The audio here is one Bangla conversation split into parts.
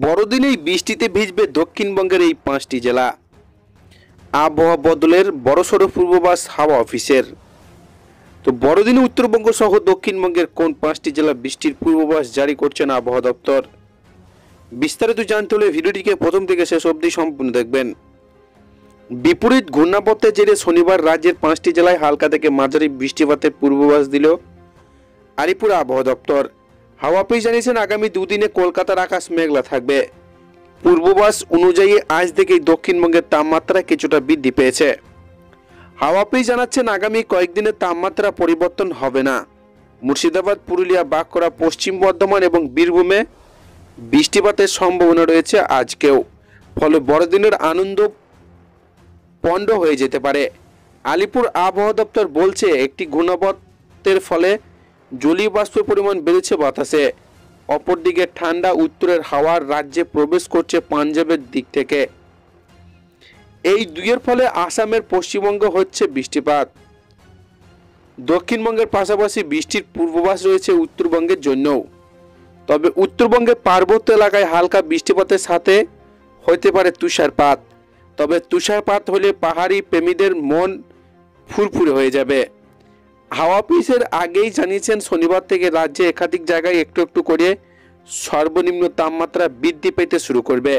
বড়দিনেই বৃষ্টিতে ভিজবে দক্ষিণবঙ্গের এই 5টি জেলা। আবহাওয়া বদলের বড়সড় পূর্বাভাস হাওয়া অফিসের। তো বড়দিনে উত্তরবঙ্গ সহ দক্ষিণবঙ্গের কোন 5টি জেলা বৃষ্টির পূর্বাভাস জারি করছেন আবহাওয়া দপ্তর? বিস্তারিত জানতে হলে ভিডিওটিকে প্রথম থেকে শেষ অবধি সম্পূর্ণ দেখবেন। বিপরীত ঘূর্ণাবর্তের জেরে শনিবার রাজ্যের 5টি জেলায় হালকা থেকে মাঝারি বৃষ্টিপাতের পূর্বাভাস দিল আলিপুর আবহাওয়া দপ্তর। হাওয়া অফিস জানিয়েছেন, আগামী দুদিনে কলকাতার আকাশ মেঘলা থাকবে। পূর্বাভাস অনুযায়ী আজ থেকেই দক্ষিণবঙ্গের তাপমাত্রা কিছুটা বৃদ্ধি পেয়েছে। হাওয়া অফিস জানাচ্ছেন, আগামী কয়েকদিনের তাপমাত্রা পরিবর্তন হবে না। মুর্শিদাবাদ, পুরুলিয়া, বাঁকুড়া, পশ্চিম বর্ধমান এবং বীরভূমে বৃষ্টিপাতের সম্ভাবনা রয়েছে আজকেও। ফলে বড়দিনের আনন্দ পণ্ড হয়ে যেতে পারে। আলিপুর আবহাওয়া দপ্তর বলছে, একটি ঘূর্ণাবর্তের ফলে জলীয় বাষ্পের পরিমাণ বেড়েছে বাতাসে। অপরদিকে ঠান্ডা উত্তরের হাওয়ার রাজ্যে প্রবেশ করছে পাঞ্জাবের দিক থেকে। এই দুইয়ের ফলে আসামের পশ্চিমবঙ্গে হচ্ছে বৃষ্টিপাত। দক্ষিণবঙ্গের পাশাপাশি বৃষ্টির পূর্বাভাস রয়েছে উত্তরবঙ্গের জন্যও। তবে উত্তরবঙ্গের পার্বত্য এলাকায় হালকা বৃষ্টিপাতের সাথে হতে পারে তুষারপাত। তবে তুষারপাত হলে পাহাড়ি প্রেমীদের মন ফুরফুরে হয়ে যাবে। হাওয়া অফিসের আগেই জানিয়েছেন, শনিবার থেকে রাজ্যে একাধিক জায়গায় একটু একটু করে সর্বনিম্ন তাপমাত্রা বৃদ্ধি পেতে শুরু করবে।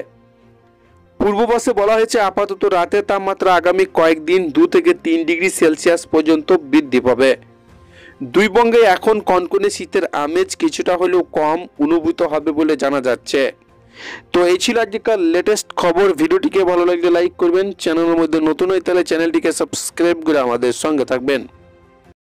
পূর্বাভাসে বলা হয়েছে, আপাতত রাতের তাপমাত্রা আগামী কয়েকদিন 2 থেকে 3 ডিগ্রি সেলসিয়াস পর্যন্ত বৃদ্ধি পাবে। দুই বঙ্গে এখন কনকনে শীতের আমেজ কিছুটা হলেও কম অনুভূত হবে বলে জানা যাচ্ছে। তো এই ছিল আজকের লেটেস্ট খবর। ভিডিওটিকে ভালো লাগলে লাইক করবেন, চ্যানেলের মধ্যে নতুন হয়ে তাহলে চ্যানেলটিকে সাবস্ক্রাইব করে আমাদের সঙ্গে থাকবেন।